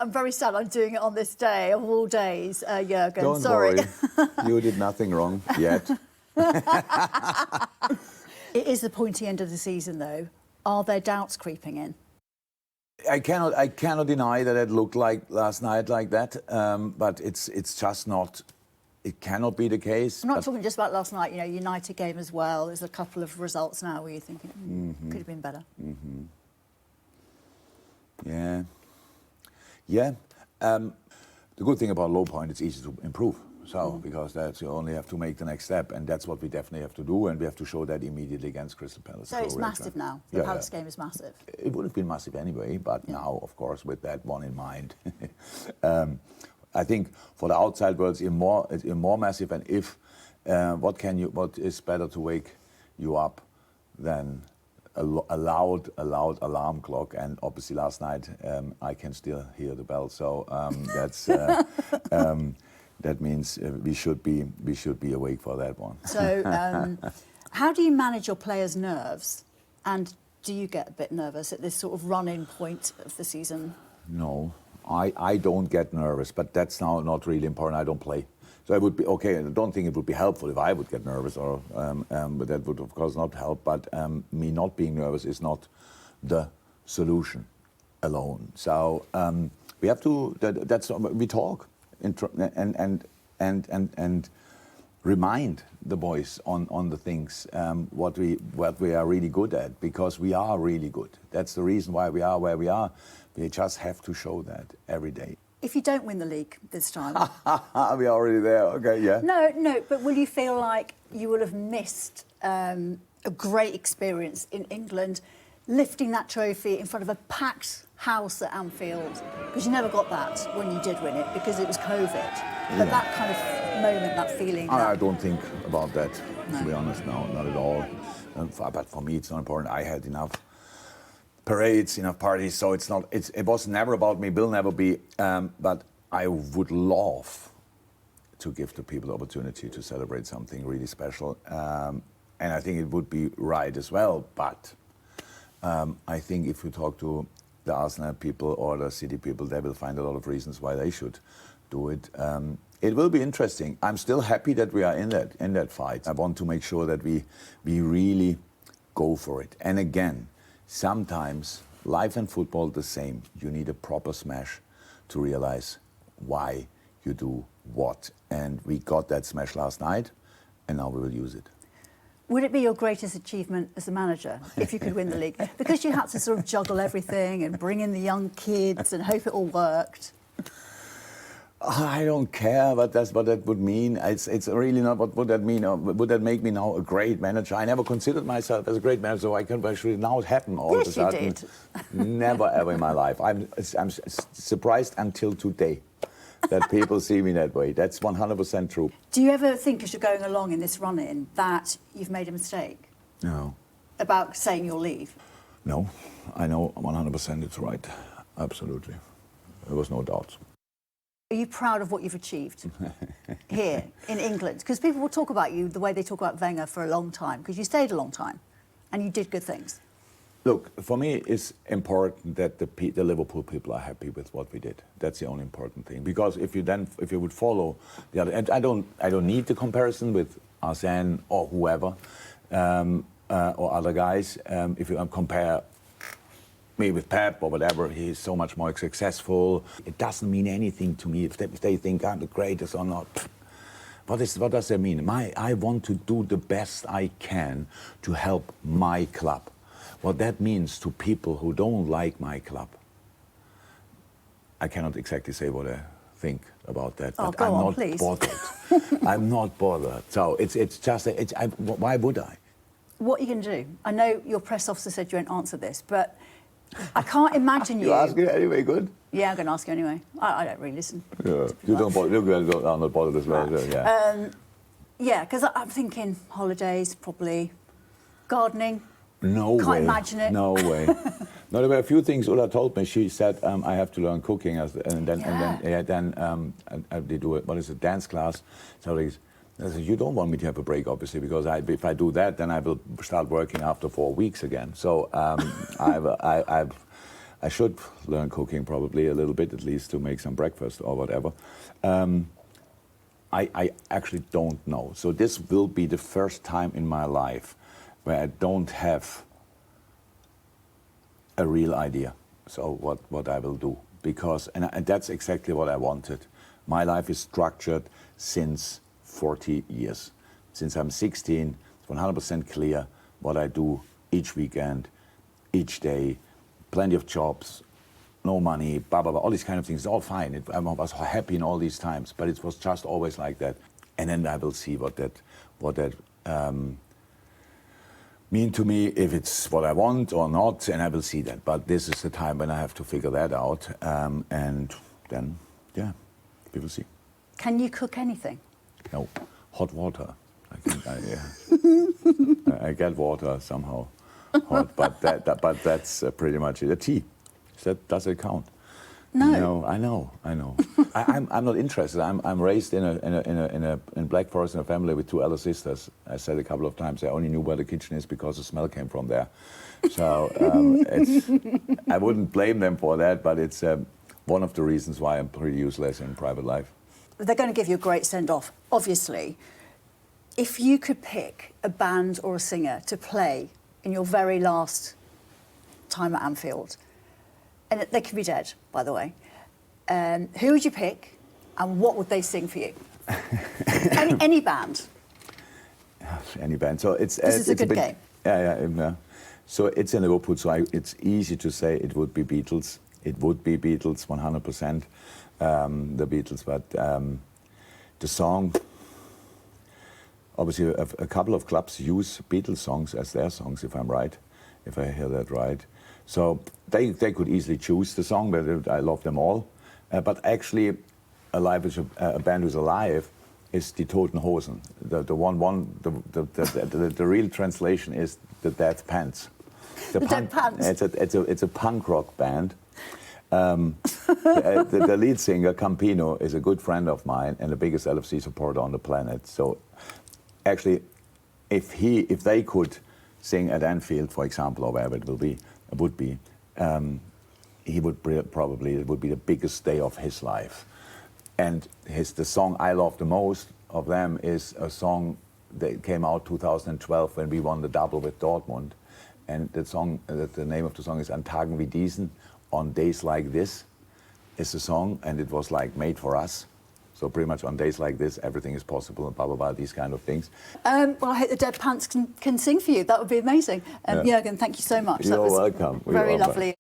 I'm very sad I'm doing it on this day of all days, Jurgen. Don't Sorry. worry. You did nothing wrong yet. It is the pointy end of the season, though. Are there doubts creeping in? I cannot deny that it looked like last night like that, but it's just not. It cannot be the case. I'm not talking just about last night. You know, United game as well. There's a couple of results now where you're thinking could have been better. Yeah. Yeah. The good thing about low point, it's easy to improve. So, because that's, you only have to make the next step, and that's what we definitely have to do, and we have to show that immediately against Crystal Palace. So it's massive now. The Palace game is massive. It would have been massive anyway, but now, of course, with that one in mind. I think for the outside world, it's even more massive, and if, what is better to wake you up than a loud alarm clock, and obviously last night I can still hear the bell, so that's that means we should be awake for that one. So, how do you manage your players' nerves, and do you get a bit nervous at this sort of run-in point of the season? No, I don't get nervous, but that's now not really important. I don't play. So it would be okay. I don't think it would be helpful if I would get nervous, or but that would of course not help. But me not being nervous is not the solution alone. So we have to. We talk and remind the boys on the things what we are really good at, because we are really good. That's the reason why we are where we are. We just have to show that every day. If you don't win the league this time... We're already there, okay, yeah. No, but will you feel like you will have missed a great experience in England, lifting that trophy in front of a packed house at Anfield? Because you never got that when you did win it, because it was COVID. But that kind of moment, that feeling... I don't think about that, to be honest, no, not at all. But for me, it's not important. I had enough parades, enough parties, so it was never about me, will never be, but I would love to give the people the opportunity to celebrate something really special, and I think it would be right as well, but I think if you talk to the Arsenal people or the City people, they will find a lot of reasons why they should do it. It will be interesting. I'm still happy that we are in that fight. I want to make sure that we really go for it, and again, sometimes life and football the same. You need a proper smash to realize why you do what. And we got that smash last night, and now we will use it. Would it be your greatest achievement as a manager if you could win the league? Because you had to sort of juggle everything and bring in the young kids and hope it all worked. I don't care what that would mean. It's really not what would that mean. Would that make me now a great manager? I never considered myself as a great manager, so I can actually now happen all of a sudden. Yes, you did. Never ever in my life. I'm surprised until today that people see me that way. That's 100% true. Do you ever think, as you're going along in this run-in, that you've made a mistake? No. About saying you'll leave? No, I know 100% it's right. Absolutely. There was no doubt. Are you proud of what you've achieved here in England? Because people will talk about you the way they talk about Wenger for a long time, because you stayed a long time and you did good things. Look, for me, it's important that the Liverpool people are happy with what we did. That's the only important thing. Because if you would follow the other, and I don't need the comparison with Arsene or whoever or other guys. If you compare me with Pep or whatever, he's so much more successful. It doesn't mean anything to me if they think I'm the greatest or not. What does that mean? I want to do the best I can to help my club. What that means to people who don't like my club, I cannot exactly say what I think about that. Oh, but go I'm on, not please. bothered. I'm not bothered. So it's just why would I? What are you going to do? I know your press officer said you won't answer this, but I can't imagine you. You ask it anyway, good? Yeah, I'm going to ask you anyway. I don't really listen. Yeah, you don't bother. You are not bothered as well. Right. Yeah. Yeah, because I'm thinking holidays, probably gardening. No way. Can't imagine it. No way. No, there were a few things Ulla told me. She said I have to learn cooking, and then they do it. What is it? Dance class. So I said, you don't want me to have a break, obviously, because if I do that, then I will start working after 4 weeks again. So I should learn cooking probably a little bit, at least to make some breakfast or whatever. I actually don't know. So this will be the first time in my life where I don't have a real idea. So what I will do, because and that's exactly what I wanted. My life is structured since 40 years. Since I'm 16, it's 100% clear what I do each weekend, each day, plenty of jobs, no money, blah, blah, blah, all these kind of things. It's all fine. I was happy in all these times, but it was just always like that. And then I will see what that mean to me, if it's what I want or not, and I will see that. But this is the time when I have to figure that out. And then, yeah, we will see. Can you cook anything? No, hot water. I get water somehow hot, but that's pretty much it. A tea. Does it count? No. No, I know. I'm not interested. I'm raised in Black Forest in a family with 2 elder sisters. I said a couple of times I only knew where the kitchen is because the smell came from there. So I wouldn't blame them for that, but it's one of the reasons why I'm pretty useless in private life. They're going to give you a great send-off, obviously. If you could pick a band or a singer to play in your very last time at Anfield, and they could be dead, by the way, who would you pick and what would they sing for you? any band. Any band. So it's This is a good game. Yeah. So it's in Liverpool, so it's easy to say it would be Beatles. It would be Beatles, 100%, the Beatles. But the song, obviously a couple of clubs use Beatles songs as their songs, if I'm right, if I hear that right. So they could easily choose the song, but I love them all. But actually, a band who's alive is Die Toten Hosen. The real translation is the Dead Pants. Dead Pants. It's a punk rock band. The lead singer Campino is a good friend of mine and the biggest LFC supporter on the planet. So actually, if they could sing at Anfield, for example, or wherever it would be, he would probably, it would be the biggest day of his life. And the song I love the most of them is a song that came out 2012 when we won the double with Dortmund. And the name of the song is An Tagen wie diesen, On Days Like This is the song, and it was like made for us. So pretty much on days like this, everything is possible, and blah, blah, blah, these kind of things. Well, I hope the Dead Pants can sing for you. That would be amazing. Jurgen, thank you so much. You're that was welcome. Very lovely.